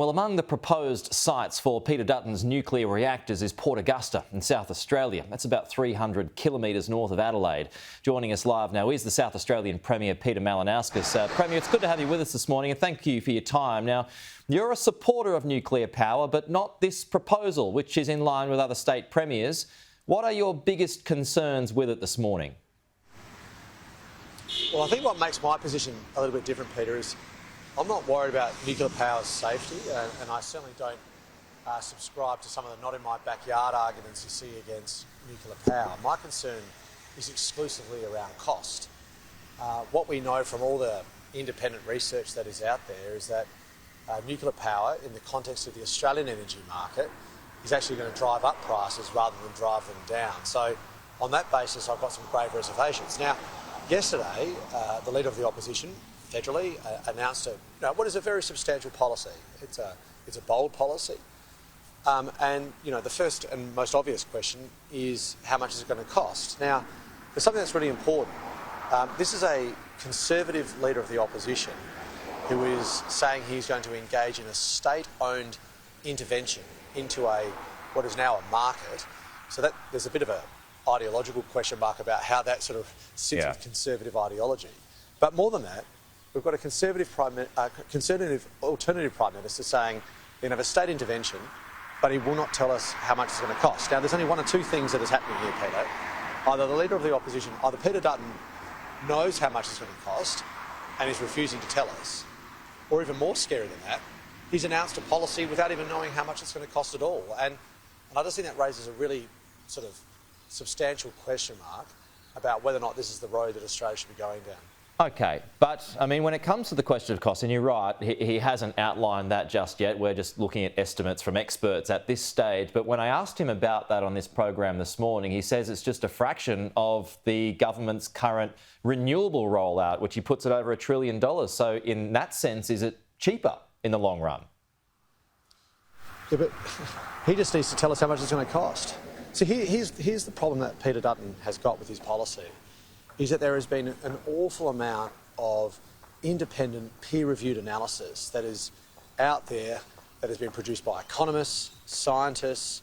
Well, among the proposed sites for Peter Dutton's nuclear reactors is Port Augusta in South Australia. That's about 300 kilometres north of Adelaide. Joining us live now is the South Australian Premier Peter Malinauskas. Premier, it's good to have you with us this morning and thank you for your time. Now, you're a supporter of nuclear power, but not this proposal, which is in line with other state premiers. What are your biggest concerns with it this morning? Well, I think what makes my position a little bit different, Peter, is I'm not worried about nuclear power's safety, and I certainly don't subscribe to some of the not in my backyard arguments you see against nuclear power. My concern is exclusively around cost. What we know from all the independent research that is out there is that nuclear power, in the context of the Australian energy market, is actually going to drive up prices rather than drive them down. So on that basis, I've got some grave reservations. Now, yesterday, the Leader of the Opposition, federally, announced what is a very substantial policy. It's a bold policy. And the first and most obvious question is how much is it going to cost? Now, there's something that's really important. This is a Conservative Leader of the Opposition who is saying he's going to engage in a state-owned intervention into what is now a market. So that there's a bit of an ideological question mark about how that sort of sits with Conservative ideology. But more than that, we've got a Conservative alternative Prime Minister saying they're going to have a state intervention, but he will not tell us how much it's going to cost. Now, there's only one or two things that is happening here, Peter. Either the Leader of the Opposition, either Peter Dutton knows how much it's going to cost and is refusing to tell us, or even more scary than that, he's announced a policy without even knowing how much it's going to cost at all. And I just think that raises a really sort of substantial question mark about whether or not this is the road that Australia should be going down. OK, but I mean, when it comes to the question of cost, and you're right, he hasn't outlined that just yet. We're just looking at estimates from experts at this stage. But when I asked him about that on this program this morning, he says it's just a fraction of the government's current renewable rollout, which he puts at over $1 trillion. So in that sense, is it cheaper in the long run? Yeah, but he just needs to tell us how much it's going to cost. So here's the problem that Peter Dutton has got with his policy, is that there has been an awful amount of independent peer-reviewed analysis that is out there that has been produced by economists, scientists,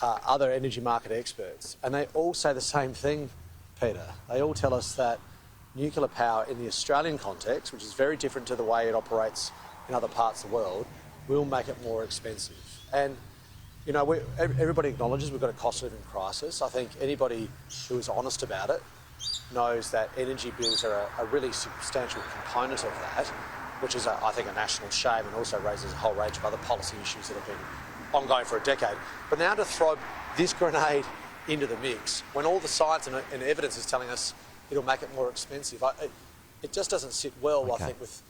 other energy market experts. And they all say the same thing, Peter. They all tell us that nuclear power in the Australian context, which is very different to the way it operates in other parts of the world, will make it more expensive. And everybody acknowledges we've got a cost of living crisis. I think anybody who is honest about it knows that energy bills are a really substantial component of that, which is, I think, a national shame and also raises a whole range of other policy issues that have been ongoing for a decade. But now to throw this grenade into the mix, when all the science and evidence is telling us it'll make it more expensive, it just doesn't sit well, I think, with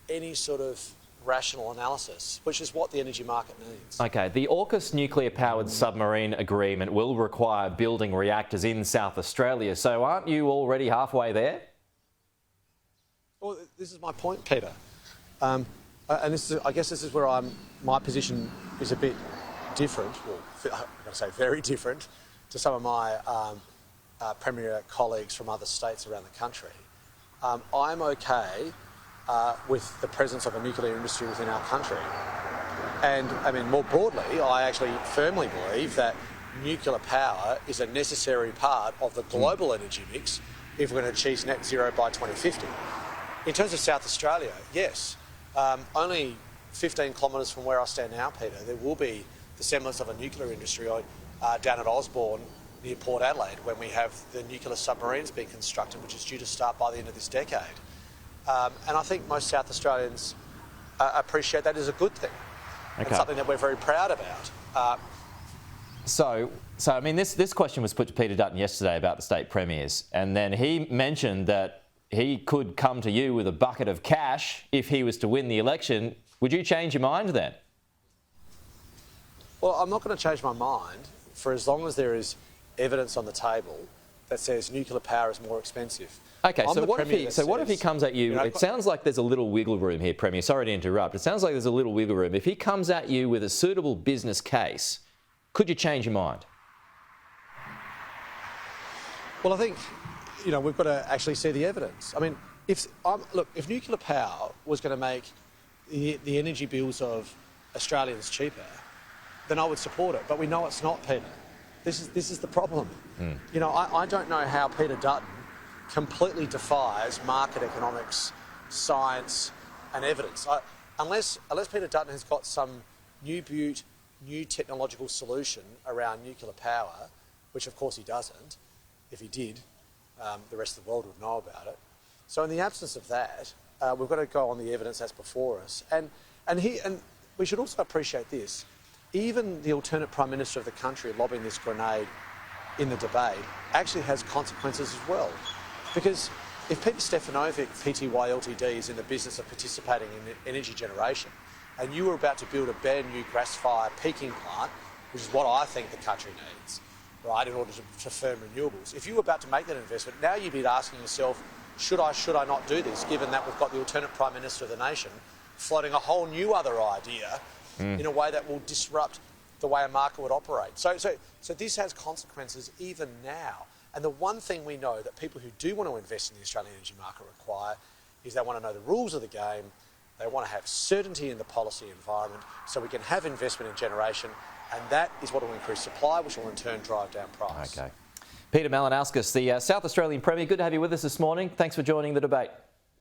any sort of rational analysis, which is what the energy market needs. OK, the AUKUS nuclear-powered submarine agreement will require building reactors in South Australia, so aren't you already halfway there? Well, this is my point, Peter. And I guess this is where my position is a bit different, well, I'm going to say very different, to some of my Premier colleagues from other states around the country. I'm OK with the presence of a nuclear industry within our country. And, I mean, more broadly, I actually firmly believe that nuclear power is a necessary part of the global energy mix if we're going to achieve net zero by 2050. In terms of South Australia, yes, only 15 kilometres from where I stand now, Peter, there will be the semblance of a nuclear industry down at Osborne near Port Adelaide when we have the nuclear submarines being constructed, which is due to start by the end of this decade. And I think most South Australians appreciate that as a good thing, and something that we're very proud about. So I mean, this question was put to Peter Dutton yesterday about the state premiers, and then he mentioned that he could come to you with a bucket of cash if he was to win the election. Would you change your mind then? Well, I'm not going to change my mind for as long as there is evidence on the table that says nuclear power is more expensive. OK, so what if he comes at you, it sounds like there's a little wiggle room here, Premier, sorry to interrupt, it sounds like there's a little wiggle room. If he comes at you with a suitable business case, could you change your mind? Well, I think, we've got to actually see the evidence. I mean, if nuclear power was going to make the energy bills of Australians cheaper, then I would support it. But we know it's not, Peter. This is the problem. You know, I don't know how Peter Dutton completely defies market economics, science and evidence. Unless Peter Dutton has got some new technological solution around nuclear power, which of course he doesn't. If he did, the rest of the world would know about it. So in the absence of that, we've got to go on the evidence that's before us. And we should also appreciate this. Even the alternate Prime Minister of the country lobbing this grenade in the debate actually has consequences as well. Because if Peter Stefanovic, Pty Ltd, is in the business of participating in energy generation, and you were about to build a brand new gas-fired peaking plant, which is what I think the country needs, right, in order to firm renewables. If you were about to make that investment, now you'd be asking yourself, should I not do this, given that we've got the alternate Prime Minister of the nation floating a whole new other idea in a way that will disrupt the way a market would operate. So this has consequences even now. And the one thing we know that people who do want to invest in the Australian energy market require is they want to know the rules of the game, they want to have certainty in the policy environment so we can have investment in generation, and that is what will increase supply, which will in turn drive down price. Okay. Peter Malinauskas, the South Australian Premier, good to have you with us this morning. Thanks for joining the debate.